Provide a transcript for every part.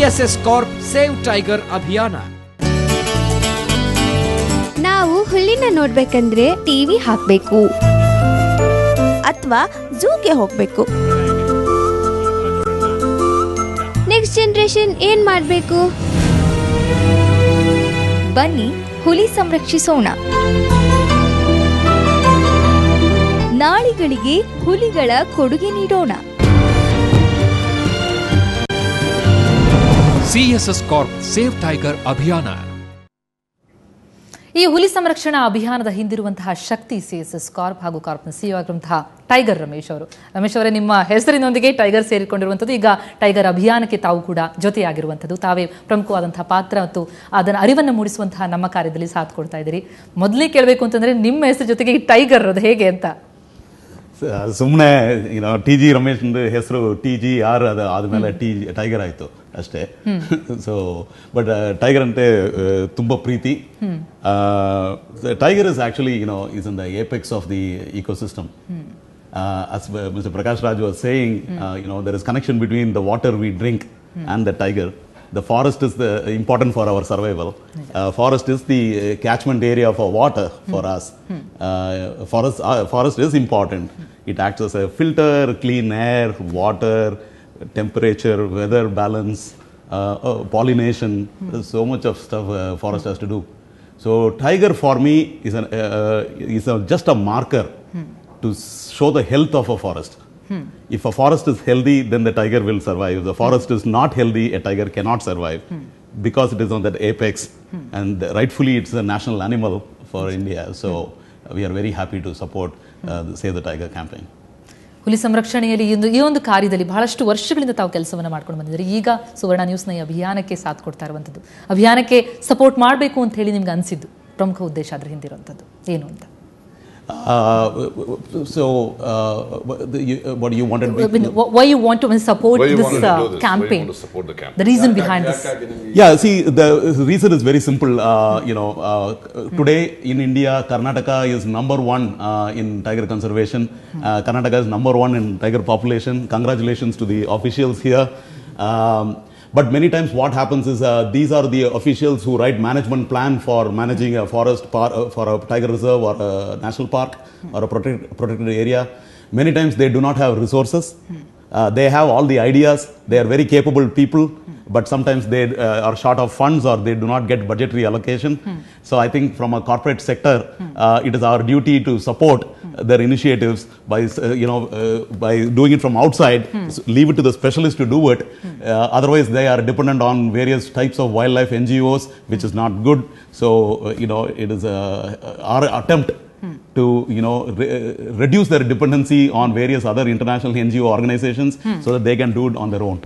CSS Corp save tiger ಅಭಿಯಾನ. ನಾವು ಹುಲ್ಲಿನ ನೋಡ್ಬೇಕಂದ್ರೆ ಟಿವಿ ಹಾಕ್ಬೇಕು ಅಥವಾ ಝೂಗೆ ಹೋಗ್ಬೇಕು. ನೆಕ್ಸ್ಟ್ ಜನರೇಷನ್ ಏನ್ ಮಾಡ್ಬೇಕು? ಬನ್ನಿ ಹುಲಿ ಸಂರಕ್ಷಿಸೋಣ. ನಾಳಿಗಳಿಗೆ ಹುಲಿಗಳ ಕೊಡುಗೆ ನೀಡೋಣ. CSS Corp ಸೇವ್ ಟೈಗರ್ ಅಭಿಯಾನ. ಈ ಹುಲಿ ಸಂರಕ್ಷಣಾ ಅಭಿಯಾನದ ಹಿಂದಿರುವಂತಹ ಶಕ್ತಿ CSS Corp ಹಾಗೂ ಕಾರ್ಪ್ನ CEO ಆಗಿರುವಂತಹ ಟೈಗರ್ ರಮೇಶ್ ಅವರು. ರಮೇಶ್ ಅವರೇ, ನಿಮ್ಮ ಹೆಸರಿನೊಂದಿಗೆ ಟೈಗರ್ ಸೇರಿಕೊಂಡಿರುವಂಥದ್ದು, ಈಗ ಟೈಗರ್ ಅಭಿಯಾನಕ್ಕೆ ತಾವು ಕೂಡ ಜೊತೆಯಾಗಿರುವಂಥದ್ದು, ತಾವೇ ಪ್ರಮುಖವಾದಂತಹ ಪಾತ್ರ ಮತ್ತು ಅದನ್ನು ಅರಿವನ್ನು ಮೂಡಿಸುವಂತಹ ನಮ್ಮ ಕಾರ್ಯದಲ್ಲಿ ಸಾಥ್ ಕೊಡ್ತಾ ಇದ್ದೀರಿ. ಮೊದಲೇ ಕೇಳಬೇಕು ಅಂತಂದ್ರೆ ನಿಮ್ಮ ಹೆಸರು ಜೊತೆಗೆ ಈ ಟೈಗರ್ ಅದು ಹೇಗೆ ಅಂತ? ಸುಮ್ಮನೆ TG ರಮೇಶ್ ಹೆಸರು TGR ಅದು ಆದ್ಮೇಲೆ ಟೈಗರ್ ಆಯ್ತು ಅಷ್ಟೇ. ಸೊ ಬಟ್ ಟೈಗರ್ అంటే ತುಂಬಾ ಪ್ರೀತಿ. Tiger is actually is in the apex of the ecosystem. As Mr. Prakash Raj was saying, there is connection between the water we drink and the tiger. The forest is important for our survival. Forest is the catchment area for water for us. Forest is important. It acts as a filter, clean air, water, temperature, weather balance, pollination. There's so much of stuff forest has to do. So tiger for me is just a marker to show the health of a forest. If a forest is healthy, then the tiger will survive. If the forest is not healthy, a tiger cannot survive because it is on that apex, and rightfully it's a national animal for India. So we are very happy to support the Save the Tiger campaign. ಹುಲಿ ಸಂರಕ್ಷಣೆಯಲ್ಲಿ ಈ ಒಂದು ಕಾರ್ಯದಲ್ಲಿ ಬಹಳಷ್ಟು ವರ್ಷಗಳಿಂದ ತಾವು ಕೆಲಸವನ್ನು ಮಾಡ್ಕೊಂಡು ಬಂದಿದ್ದಾರೆ. ಈಗ ಸುವರ್ಣ ನ್ಯೂಸ್ನ ಈ ಅಭಿಯಾನಕ್ಕೆ ಸಾಥ್ ಕೊಡ್ತಾ ಇರುವಂಥದ್ದು, ಅಭಿಯಾನಕ್ಕೆ ಸಪೋರ್ಟ್ ಮಾಡಬೇಕು ಅಂತ ಹೇಳಿ ನಿಮ್ಗೆ ಅನಿಸಿದ್ದು ಪ್ರಮುಖ ಉದ್ದೇಶ ಅದ್ರ ಹಿಂದಿರುವಂಥದ್ದು ಏನು ಅಂತ? What do you wanted? Why you want to support this campaign? The reason behind this? Yeah, see, the reason is very simple. Today in India, Karnataka is number one in tiger conservation. Karnataka is number one in tiger population. Congratulations to the officials here. But many times what happens is these are the officials who write management plan for managing a forest for a tiger reserve or a national park or a protected area. Many times they do not have resources. They have all the ideas. They are very capable people, but sometimes they are short of funds or they do not get budgetary allocation. So I think from a corporate sector, it is our duty to support their initiatives by doing it from outside. Leave it to the specialists to do it. Otherwise, they are dependent on various types of wildlife NGOs, which is not good. So it is our attempt to reduce their dependency on various other international NGO organizations so that they can do it on their own.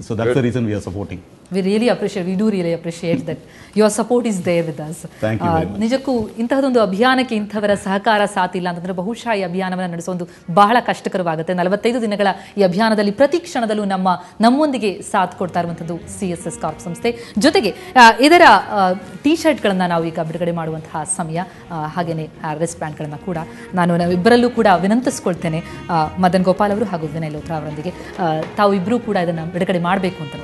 So that's the reason we are supporting. We do really appreciate that your support is there with us. Thank you very much. ನಿಜಕ್ಕೂ ಇಂತಹದೊಂದು ಅಭಿಯಾನಕ್ಕೆ ಇಂಥವರ ಸಹಕಾರ ಸಾಥ್ ಇಲ್ಲ ಅಂತಂದ್ರೆ ಬಹುಶಃ ಈ ಅಭಿಯಾನವನ್ನು ನಡೆಸೋದು ಬಹಳ ಕಷ್ಟಕರವಾಗುತ್ತೆ. 45 ದಿನಗಳ ಈ ಅಭಿಯಾನದಲ್ಲಿ ಪ್ರತಿ ಕ್ಷಣದಲ್ಲೂ ನಮ್ಮೊಂದಿಗೆ ಸಾಥ್ ಕೊಡ್ತಾ ಇರುವಂಥದ್ದು CSS Corp ಸಂಸ್ಥೆ. ಜೊತೆಗೆ ಇದರ ಟಿ ಶರ್ಟ್ಗಳನ್ನು ನಾವು ಈಗ ಬಿಡುಗಡೆ ಮಾಡುವಂತಹ ಸಮಯ, ಹಾಗೆಯೇ ರೆಸ್ಟ್ ಬ್ಯಾಂಡ್ಗಳನ್ನು ಕೂಡ ನಾನು ಇಬ್ಬರಲ್ಲೂ ಕೂಡ ವಿನಂತಿಸ್ಕೊಳ್ತೇನೆ, ಮದನ್ ಗೋಪಾಲ್ ಅವರು ಹಾಗೂ ವಿನಯ್ ಲೋತ್ರಾ ಅವರೊಂದಿಗೆ ತಾವು ಇಬ್ಬರೂ ಕೂಡ ಇದನ್ನು ಬಿಡುಗಡೆ ಮಾಡಬೇಕು ಅಂತ.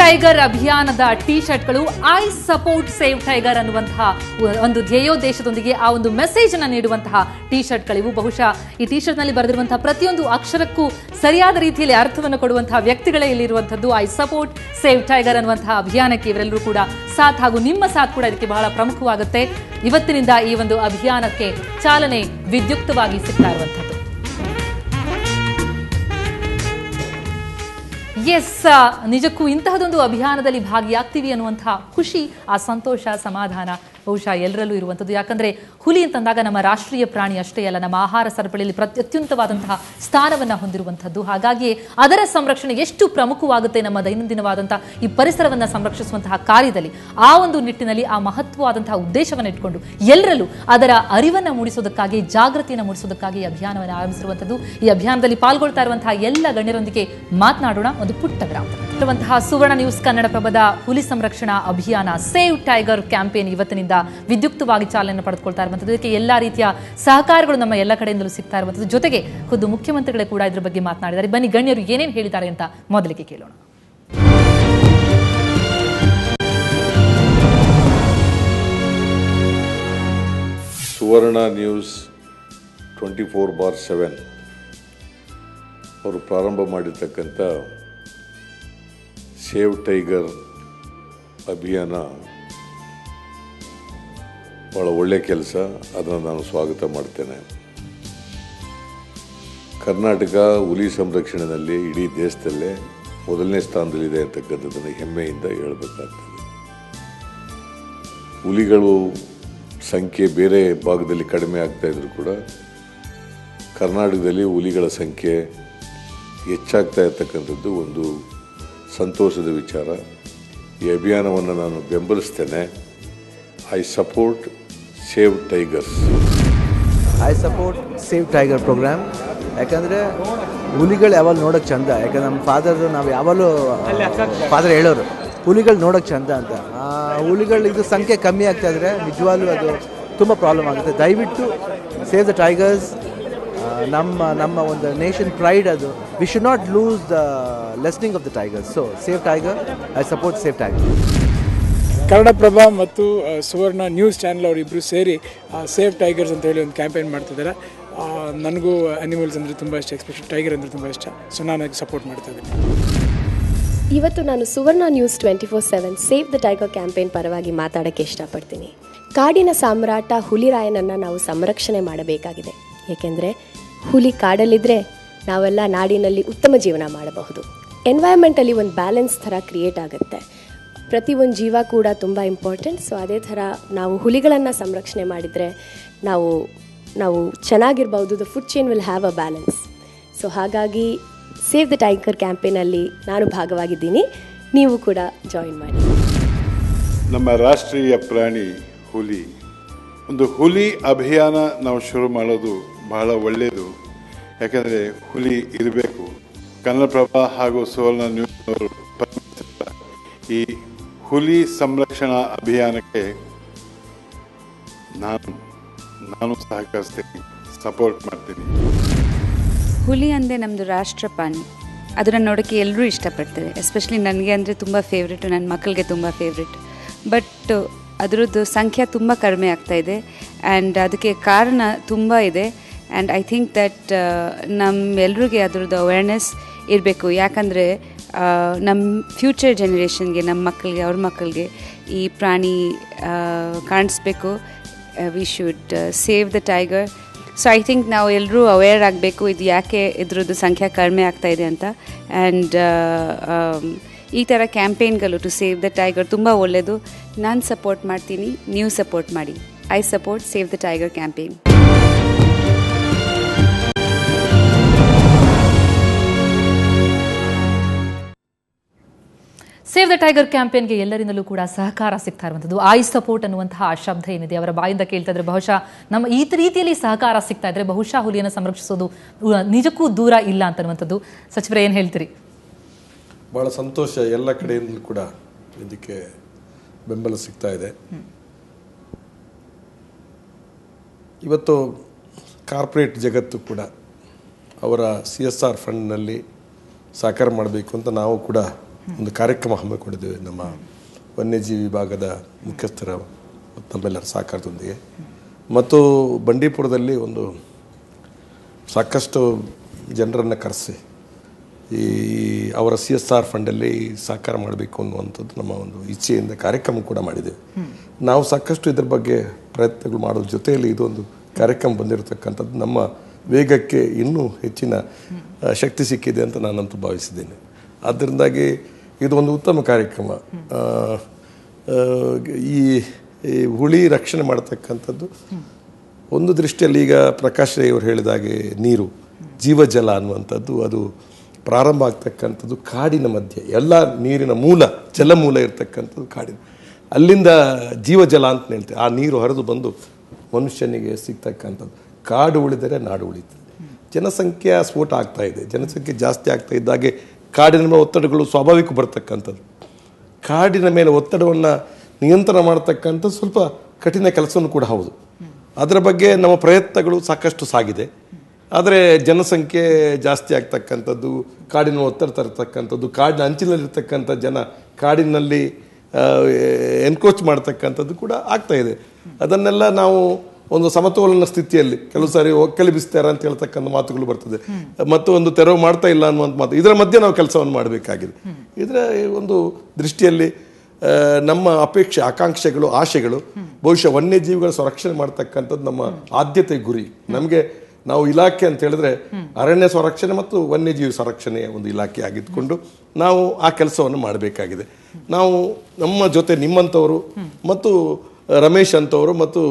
ಟೈಗರ್ ಅಭಿಯಾನದ ಟಿ ಶರ್ಟ್ಗಳು ಐ ಸಪೋರ್ಟ್ ಸೇವ್ ಟೈಗರ್ ಅನ್ನುವಂತಹ ಒಂದು ಧ್ಯೇಯೋದ್ದೇಶದೊಂದಿಗೆ ಆ ಒಂದು ಮೆಸೇಜ್ ಅನ್ನು ನೀಡುವಂತಹ ಟಿ ಶರ್ಟ್ಗಳಿವು. ಬಹುಶಃ ಈ ಟಿ ಶರ್ಟ್ ನಲ್ಲಿ ಬರೆದಿರುವಂತಹ ಪ್ರತಿಯೊಂದು ಅಕ್ಷರಕ್ಕೂ ಸರಿಯಾದ ರೀತಿಯಲ್ಲಿ ಅರ್ಥವನ್ನು ಕೊಡುವಂತಹ ವ್ಯಕ್ತಿಗಳೇ ಇಲ್ಲಿರುವಂತದ್ದು. ಐ ಸಪೋರ್ಟ್ ಸೇವ್ ಟೈಗರ್ ಅನ್ನುವಂತಹ ಅಭಿಯಾನಕ್ಕೆ ಇವರೆಲ್ಲರೂ ಕೂಡ ಸಾಥ್ ಹಾಗೂ ನಿಮ್ಮ ಸಾಥ್ ಕೂಡ ಇದಕ್ಕೆ ಬಹಳ ಪ್ರಮುಖವಾಗುತ್ತೆ. ಇವತ್ತಿನಿಂದ ಈ ಒಂದು ಅಭಿಯಾನಕ್ಕೆ ಚಾಲನೆ ವಿದ್ಯುಕ್ತವಾಗಿ ಸಿಗ್ತಾ ಇರುವಂತದ್ದು. ಎಸ್, ನಿಜಕ್ಕೂ ಇಂತಹದೊಂದು ಅಭಿಯಾನದಲ್ಲಿ ಭಾಗಿಯಾಗ್ತೀವಿ ಅನ್ನುವಂತಹ ಖುಷಿ, ಆ ಸಂತೋಷ, ಸಮಾಧಾನ ಬಹುಶಃ ಎಲ್ಲರಲ್ಲೂ ಇರುವಂಥದ್ದು. ಯಾಕಂದರೆ ಹುಲಿ ಅಂತಂದಾಗ ನಮ್ಮ ರಾಷ್ಟ್ರೀಯ ಪ್ರಾಣಿ ಅಷ್ಟೇ ಅಲ್ಲ, ನಮ್ಮ ಆಹಾರ ಸರಪಳಿಯಲ್ಲಿ ಅತ್ಯುನ್ನತವಾದಂತಹ ಸ್ಥಾನವನ್ನು ಹೊಂದಿರುವಂಥದ್ದು. ಹಾಗಾಗಿ ಅದರ ಸಂರಕ್ಷಣೆ ಎಷ್ಟು ಪ್ರಮುಖವಾಗುತ್ತೆ ನಮ್ಮ ದೈನಂದಿನವಾದಂತಹ ಈ ಪರಿಸರವನ್ನು ಸಂರಕ್ಷಿಸುವಂತಹ ಕಾರ್ಯದಲ್ಲಿ. ಆ ಒಂದು ನಿಟ್ಟಿನಲ್ಲಿ ಆ ಮಹತ್ವವಾದಂತಹ ಉದ್ದೇಶವನ್ನು ಇಟ್ಕೊಂಡು ಎಲ್ಲರಲ್ಲೂ ಅದರ ಅರಿವನ್ನು ಮೂಡಿಸೋದಕ್ಕಾಗಿ, ಜಾಗೃತಿಯನ್ನು ಮೂಡಿಸೋದಕ್ಕಾಗಿ ಈ ಅಭಿಯಾನವನ್ನು ಆರಂಭಿಸಿರುವಂಥದ್ದು. ಈ ಅಭಿಯಾನದಲ್ಲಿ ಪಾಲ್ಗೊಳ್ತಾ ಇರುವಂತಹ ಎಲ್ಲ ಗಣ್ಯರೊಂದಿಗೆ ಮಾತನಾಡೋಣ. ಒಂದು ಪುಟ್ಟ ವಿರಾಮ. ಸುವರ್ಣ ನ್ಯೂಸ್ ಕನ್ನಡಪ್ರಭದ ಹುಲಿ ಸಂರಕ್ಷಣಾ ಅಭಿಯಾನ ಸೇವ್ ಟೈಗರ್ ಕ್ಯಾಂಪೇನ್ ಇವತ್ತಿನಿಂದ ವಿದ್ಯುಕ್ತವಾಗಿ ಚಾಲನೆ ಪಡೆದುಕೊಳ್ತಾ ಇರುವಂಥದ್ದು. ಇದಕ್ಕೆ ಎಲ್ಲಾ ರೀತಿಯ ಸಹಕಾರಗಳು ನಮ್ಮ ಎಲ್ಲ ಕಡೆಯಿಂದಲೂ ಸಿಗ್ತಾ ಇರುವಂಥದ್ದು. ಜೊತೆಗೆ ಖುದ್ದು ಮುಖ್ಯಮಂತ್ರಿಗಳೇ ಕೂಡ ಇದ್ರ ಬಗ್ಗೆ ಮಾತನಾಡಿದ್ದಾರೆ. ಬನ್ನಿ ಗಣ್ಯರು ಏನೇನು ಹೇಳಿದ್ದಾರೆ ಅಂತ ಮೊದಲಿಗೆ ಕೇಳೋಣ. ಸುವರ್ಣ ನ್ಯೂಸ್ 24/7 ಅವರು ಪ್ರಾರಂಭ ಮಾಡಿರ್ತಕ್ಕಂಥ ಸೇವ್ ಟೈಗರ್ ಅಭಿಯಾನ ಭಾಳ ಒಳ್ಳೆಯ ಕೆಲಸ. ಅದನ್ನು ನಾನು ಸ್ವಾಗತ ಮಾಡ್ತೇನೆ. ಕರ್ನಾಟಕ ಹುಲಿ ಸಂರಕ್ಷಣೆಯಲ್ಲಿ ಇಡೀ ದೇಶದಲ್ಲೇ ಮೊದಲನೇ ಸ್ಥಾನದಲ್ಲಿದೆ ಅಂತಕ್ಕಂಥದ್ದನ್ನು ಹೆಮ್ಮೆಯಿಂದ ಹೇಳಬೇಕಾಗ್ತದೆ. ಹುಲಿಗಳು ಸಂಖ್ಯೆ ಬೇರೆ ಭಾಗದಲ್ಲಿ ಕಡಿಮೆ ಆಗ್ತಾ ಇದ್ರು ಕೂಡ ಕರ್ನಾಟಕದಲ್ಲಿ ಹುಲಿಗಳ ಸಂಖ್ಯೆ ಹೆಚ್ಚಾಗ್ತಾ ಇರ್ತಕ್ಕಂಥದ್ದು ಒಂದು ಸಂತೋಷದ ವಿಚಾರ. ಈ ಅಭಿಯಾನವನ್ನು ನಾನು ಬೆಂಬಲಿಸ್ತೇನೆ. I support save tigers. I support save tiger program. ಯಾಕಂದರೆ ಹುಲಿಗಳು ಯಾವಾಗ ನೋಡೋಕ್ಕೆ ಚಂದ. ಯಾಕಂದ್ರೆ ನಮ್ಮ ಫಾದರ್ ನಾವು ಯಾವಾಗಲೂ ಫಾದರ್ ಹೇಳೋರು ಹುಲಿಗಳು ನೋಡೋಕ್ಕೆ ಚಂದ ಅಂತ. ಹುಲಿಗಳು ಇದು ಸಂಖ್ಯೆ ಕಮ್ಮಿ ಆಗ್ತಾ ಇದ್ರೆ ನಿಜವಾಗ್ಲೂ ಅದು ತುಂಬ ಪ್ರಾಬ್ಲಮ್ ಆಗುತ್ತೆ. ದಯವಿಟ್ಟು ಸೇವ್ ದ ಟೈಗರ್ಸ್. ನಮ್ಮ ಒಂದು ನೇಷನ್ ಪ್ರೈಡ್ ಅದು. We should not lose the lessening of the tigers. So save tiger. I support save tiger. Kannadaprabha ಮತ್ತು ಸುವರ್ಣ ನ್ಯೂಸ್ ಚಾನಲ್ ಅವರಿಬ್ಬರು ಸೇರಿ ಸೇವ್ ಟೈಗರ್ಸ್ ಅಂತ ಹೇಳಿ ಒಂದು ಕ್ಯಾಂಪೇನ್ ಮಾಡ್ತಿದ್ದಾರೆ. ನನಗೂ ಅನಿಮಲ್ಸ್ ಅಂದರೆ ತುಂಬ ಇಷ್ಟ, ಎಸ್ಪೆಷಲಿ ಟೈಗರ್ ಅಂದರೆ ತುಂಬ ಇಷ್ಟ. ಸೊ ನಾನು ಸಪೋರ್ಟ್ ಮಾಡ್ತಾ ಇದ್ದೀನಿ. ಇವತ್ತು ನಾನು Suvarna news 24/7 save the tiger campaign ಪರವಾಗಿ ಮಾತಾಡೋಕ್ಕೆ ಇಷ್ಟಪಡ್ತೀನಿ. ಕಾಡಿನ ಸಾಮ್ರಾಟ ಹುಲಿರಾಯನನ್ನು ನಾವು ಸಂರಕ್ಷಣೆ ಮಾಡಬೇಕಾಗಿದೆ. ಏಕೆಂದರೆ ಹುಲಿ ಕಾಡಲ್ಲಿದ್ದರೆ ನಾವೆಲ್ಲ ನಾಡಿನಲ್ಲಿ ಉತ್ತಮ ಜೀವನ ಮಾಡಬಹುದು. ಎನ್ವೈರ್ಮೆಂಟಲ್ಲಿ ಒಂದು ಬ್ಯಾಲೆನ್ಸ್ ಥರ ಕ್ರಿಯೇಟ್ ಆಗುತ್ತೆ. ಪ್ರತಿಯೊಂದು ಜೀವ ಕೂಡ ತುಂಬ ಇಂಪಾರ್ಟೆಂಟ್. ಸೊ ಅದೇ ಥರ ನಾವು ಹುಲಿಗಳನ್ನು ಸಂರಕ್ಷಣೆ ಮಾಡಿದರೆ ನಾವು ಚೆನ್ನಾಗಿರ್ಬೋದು. The food chain will have a balance. So ಹಾಗಾಗಿ ಸೇವ್ ದ ಟೈಗರ್ ಕ್ಯಾಂಪೇನಲ್ಲಿ ನಾನು ಭಾಗವಾಗಿದ್ದೀನಿ. ನೀವು ಕೂಡ ಜಾಯಿನ್ ಮಾಡಿ. ನಮ್ಮ ರಾಷ್ಟ್ರೀಯ ಪ್ರಾಣಿ ಹುಲಿ. ಒಂದು ಹುಲಿ ಅಭಿಯಾನ ನಾವು ಶುರು ಮಾಡೋದು ಬಹಳ ಒಳ್ಳೆಯದು. ಯಾಕೆಂದರೆ ಹುಲಿ ಇರಬೇಕು. ಕನ್ನಡಪ್ರಭ ಹಾಗೂ ಸುವರ್ಣ ನ್ಯೂಸ್ ಅವರು ಈ ಹುಲಿ ಸಂರಕ್ಷಣಾ ಅಭಿಯಾನಕ್ಕೆ ನಾನು ಸಹಕರಿಸ್ತೀನಿ, ಸಪೋರ್ಟ್ ಮಾಡ್ತೀನಿ. ಹುಲಿ ಅಂದರೆ ನಮ್ಮದು ರಾಷ್ಟ್ರ ಪ್ರಾಣಿ. ಅದನ್ನು ನೋಡೋಕ್ಕೆ ಎಲ್ಲರೂ ಇಷ್ಟಪಡ್ತಾರೆ. ಎಸ್ಪೆಷಲಿ ನನಗೆ ಅಂದರೆ ತುಂಬ ಫೇವ್ರೆಟು, ನನ್ನ ಮಕ್ಕಳಿಗೆ ತುಂಬ ಫೇವ್ರೆಟ್. ಬಟ್ ಅದರದ್ದು ಸಂಖ್ಯೆ ತುಂಬ ಕಡಿಮೆ ಆಗ್ತಾಯಿದೆ. ಆ್ಯಂಡ್ ಅದಕ್ಕೆ ಕಾರಣ ತುಂಬ ಇದೆ. ಆ್ಯಂಡ್ ಐ ಥಿಂಕ್ ದಟ್ ನಮ್ಮೆಲ್ರಿಗೆ ಅದರದ್ದು ಅವೇರ್ನೆಸ್ ಇರಬೇಕು. ಯಾಕಂದರೆ ನಮ್ಮ ಫ್ಯೂಚರ್ ಜನ್ರೇಷನ್ಗೆ, ನಮ್ಮ ಮಕ್ಕಳಿಗೆ, ಅವ್ರ ಮಕ್ಕಳಿಗೆ ಈ ಪ್ರಾಣಿ ಕಾಣಿಸ್ಬೇಕು. We should save the tiger. So I think ನಾವು ಎಲ್ಲರೂ ಅವೇರ್ ಆಗಬೇಕು ಇದು ಯಾಕೆ ಇದ್ರದ್ದು ಸಂಖ್ಯೆ ಕಡಿಮೆ ಆಗ್ತಾಯಿದೆ ಅಂತ. ಆ್ಯಂಡ್ ಈ ಥರ ಕ್ಯಾಂಪೇನ್ಗಳು ಟು ಸೇವ್ ದ ಟೈಗರ್ ತುಂಬ ಒಳ್ಳೆಯದು. ನಾನು ಸಪೋರ್ಟ್ ಮಾಡ್ತೀನಿ, ನೀವು ಸಪೋರ್ಟ್ ಮಾಡಿ. I support save the tiger campaign. Save the tiger ಕ್ಯಾಂಪೇನ್ಗೆ ಎಲ್ಲರಿಂದಲೂ ಕೂಡ ಸಹಕಾರ ಸಿಗ್ತಾ ಇರುವಂಥದ್ದು. ಐ ಸಪೋರ್ಟ್ ಅನ್ನುವಂತಹ ಆ ಶಬ್ದ ಏನಿದೆ ಅವರ ಬಾಯಿಂದ ಕೇಳ್ತಾ ಇದ್ರೆ ಬಹುಶಃ ನಮ್ಮ ಈ ರೀತಿಯಲ್ಲಿ ಸಹಕಾರ ಸಿಗ್ತಾ ಇದ್ರೆ ಬಹುಶಃ ಹುಲಿಯನ್ನು ಸಂರಕ್ಷಿಸೋದು ನಿಜಕ್ಕೂ ದೂರ ಇಲ್ಲ ಅಂತನ್ನುವಂಥದ್ದು. ಸಚಿವರೇ ಏನು ಹೇಳ್ತೀರಿ? ಭಾಳ ಸಂತೋಷ. ಎಲ್ಲ ಕಡೆಯಿಂದಲೂ ಕೂಡ ಇದಕ್ಕೆ ಬೆಂಬಲ ಸಿಗ್ತಾ ಇದೆ. ಇವತ್ತು ಕಾರ್ಪೊರೇಟ್ ಜಗತ್ತು ಕೂಡ ಅವರ CSR ಫಂಡ್ನಲ್ಲಿ ಸಹಕಾರ ಮಾಡಬೇಕು ಅಂತ ನಾವು ಕೂಡ ಒಂದು ಕಾರ್ಯಕ್ರಮ ಹಮ್ಮಿಕೊಂಡಿದ್ದೇವೆ. ನಮ್ಮ ವನ್ಯಜೀವಿ ವಿಭಾಗದ ಮುಖ್ಯಸ್ಥರ ನಮ್ಮೆಲ್ಲರ ಸಹಕಾರದೊಂದಿಗೆ ಮತ್ತು ಬಂಡೀಪುರದಲ್ಲಿ ಒಂದು ಸಾಕಷ್ಟು ಜನರನ್ನು ಕರೆಸಿ ಈ ಅವರ CSR ಫಂಡಲ್ಲಿ ಸಹಕಾರ ಮಾಡಬೇಕು ಅನ್ನುವಂಥದ್ದು ನಮ್ಮ ಒಂದು ಇಚ್ಛೆಯಿಂದ ಕಾರ್ಯಕ್ರಮ ಕೂಡ ಮಾಡಿದ್ದೇವೆ. ನಾವು ಸಾಕಷ್ಟು ಇದರ ಬಗ್ಗೆ ಪ್ರಯತ್ನಗಳು ಮಾಡೋದ್ರ ಜೊತೆಯಲ್ಲಿ ಇದೊಂದು ಕಾರ್ಯಕ್ರಮ ಬಂದಿರತಕ್ಕಂಥದ್ದು ನಮ್ಮ ವೇಗಕ್ಕೆ ಇನ್ನೂ ಹೆಚ್ಚಿನ ಶಕ್ತಿ ಸಿಕ್ಕಿದೆ ಅಂತ ನಾನಂತೂ ಭಾವಿಸಿದ್ದೇನೆ. ಅದರಿಂದಾಗಿ ಇದು ಒಂದು ಉತ್ತಮ ಕಾರ್ಯಕ್ರಮ. ಈ ಈ ಹುಳಿ ರಕ್ಷಣೆ ಮಾಡ್ತಕ್ಕಂಥದ್ದು ಒಂದು ದೃಷ್ಟಿಯಲ್ಲಿ ಈಗ ಪ್ರಕಾಶ್ ರೈ ಅವರು ಹೇಳಿದಾಗೆ ನೀರು ಜೀವಜಲ ಅನ್ನುವಂಥದ್ದು ಅದು ಪ್ರಾರಂಭ ಆಗ್ತಕ್ಕಂಥದ್ದು ಕಾಡಿನ ಮಧ್ಯೆ. ಎಲ್ಲ ನೀರಿನ ಮೂಲ ಜಲಮೂಲ ಇರ್ತಕ್ಕಂಥದ್ದು ಕಾಡಿನ, ಅಲ್ಲಿಂದ ಜೀವಜಲ ಅಂತ ಹೇಳ್ತೇವೆ. ಆ ನೀರು ಹರಿದು ಬಂದು ಮನುಷ್ಯನಿಗೆ ಸಿಗ್ತಕ್ಕಂಥದ್ದು. ಕಾಡು ಉಳಿದರೆ ನಾಡು ಉಳಿತದೆ. ಜನಸಂಖ್ಯಾ ಸ್ಫೋಟ ಆಗ್ತಾ ಇದೆ. ಜನಸಂಖ್ಯೆ ಜಾಸ್ತಿ ಆಗ್ತಾ ಇದ್ದಾಗೆ ಕಾಡಿನ ಮೇಲೆ ಒತ್ತಡಗಳು ಸ್ವಾಭಾವಿಕ ಬರ್ತಕ್ಕಂಥದ್ದು. ಕಾಡಿನ ಮೇಲೆ ಒತ್ತಡವನ್ನು ನಿಯಂತ್ರಣ ಮಾಡ್ತಕ್ಕಂಥದ್ದು ಸ್ವಲ್ಪ ಕಠಿಣ ಕೆಲಸವೂ ಕೂಡ ಹೌದು. ಅದರ ಬಗ್ಗೆ ನಮ್ಮ ಪ್ರಯತ್ನಗಳು ಸಾಕಷ್ಟು ಸಾಗಿದೆ. ಆದರೆ ಜನಸಂಖ್ಯೆ ಜಾಸ್ತಿ ಆಗ್ತಕ್ಕಂಥದ್ದು, ಕಾಡಿನ ಒತ್ತಡ ತರ್ತಕ್ಕಂಥದ್ದು, ಕಾಡಿನ ಅಂಚಿನಲ್ಲಿರ್ತಕ್ಕಂಥ ಜನ ಕಾಡಿನಲ್ಲಿ ಎನ್ಕ್ರೋಚ್ ಮಾಡ್ತಕ್ಕಂಥದ್ದು ಕೂಡ ಆಗ್ತಾ ಇದೆ. ಅದನ್ನೆಲ್ಲ ನಾವು ಒಂದು ಸಮತೋಲನ ಸ್ಥಿತಿಯಲ್ಲಿ ಕೆಲವು ಸಾರಿ ಒಕ್ಕಲಿಬಿಸ್ತಾರ ಅಂತ ಹೇಳ್ತಕ್ಕಂಥ ಮಾತುಗಳು ಬರ್ತದೆ, ಮತ್ತು ಒಂದು ತೆರವು ಮಾಡ್ತಾ ಇಲ್ಲ ಅನ್ನುವಂಥ ಮಾತು. ಇದರ ಮಧ್ಯೆ ನಾವು ಕೆಲಸವನ್ನು ಮಾಡಬೇಕಾಗಿದೆ. ಇದರ ಒಂದು ದೃಷ್ಟಿಯಲ್ಲಿ ನಮ್ಮ ಅಪೇಕ್ಷೆ, ಆಕಾಂಕ್ಷೆಗಳು, ಆಶೆಗಳು ಬಹುಶಃ ವನ್ಯಜೀವಿಗಳ ಸಂರಕ್ಷಣೆ ಮಾಡ್ತಕ್ಕಂಥದ್ದು ನಮ್ಮ ಆದ್ಯತೆ ಗುರಿ. ನಮಗೆ ನಾವು ಇಲಾಖೆ ಅಂತ ಹೇಳಿದ್ರೆ ಅರಣ್ಯ ಸಂರಕ್ಷಣೆ ಮತ್ತು ವನ್ಯಜೀವಿ ಸಂರಕ್ಷಣೆಯ ಒಂದು ಇಲಾಖೆ ಆಗಿದ್ದುಕೊಂಡು ನಾವು ಆ ಕೆಲಸವನ್ನು ಮಾಡಬೇಕಾಗಿದೆ. ನಾವು ನಮ್ಮ ಜೊತೆ ನಿಮ್ಮಂಥವರು ಮತ್ತು ರಮೇಶ್ ಅಂತವರು ಮತ್ತು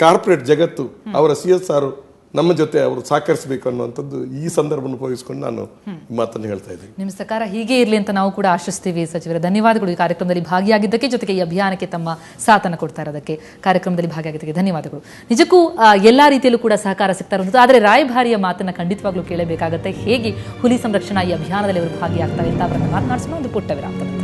ಕಾರ್ಪೊರೇಟ್ ಜಗತ್ತು ಅವರ CSR ನಮ್ಮ ಜೊತೆ ಅವರು ಸಹಕರಿಸಬೇಕು ಅನ್ನುವಂಥದ್ದು ಈ ಸಂದರ್ಭವನ್ನು ಉಪಯೋಗಿಸಿಕೊಂಡು ನಾನು ಮಾತನ್ನು ಹೇಳ್ತಾ ಇದ್ದೀನಿ. ನಿಮ್ಮ ಸಹಕಾರ ಹೀಗೆ ಇರಲಿ ಅಂತ ನಾವು ಕೂಡ ಆಶಿಸ್ತೀವಿ ಸಚಿವರೇ. ಧನ್ಯವಾದಗಳು ಈ ಕಾರ್ಯಕ್ರಮದಲ್ಲಿ ಭಾಗಿಯಾಗಿದ್ದಕ್ಕೆ, ಜೊತೆಗೆ ಈ ಅಭಿಯಾನಕ್ಕೆ ತಮ್ಮ ಸಾಥನ್ನು ಕೊಡ್ತಾ ಇರೋದಕ್ಕೆ, ಕಾರ್ಯಕ್ರಮದಲ್ಲಿ ಭಾಗಿಯಾಗಿದ್ದಕ್ಕೆ ಧನ್ಯವಾದಗಳು. ನಿಜಕ್ಕೂ ಎಲ್ಲಾ ರೀತಿಯಲ್ಲೂ ಕೂಡ ಸಹಕಾರ ಸಿಗ್ತಾ ಇರುವಂಥದ್ದು. ಆದರೆ ರಾಯಭಾರಿಯ ಮಾತನ್ನ ಖಂಡಿತವಾಗ್ಲೂ ಕೇಳಬೇಕಾಗತ್ತೆ. ಹೇಗೆ ಹುಲಿ ಸಂರಕ್ಷಣಾ ಈ ಅಭಿಯಾನದಲ್ಲಿ ಅವರು ಭಾಗಿಯಾಗ್ತಾರೆ ಅಂತ ಅವರನ್ನು ಮಾತನಾಡಿಸೋಣ ಒಂದು ಪುಟ್ಟ ವಿರಾಮ.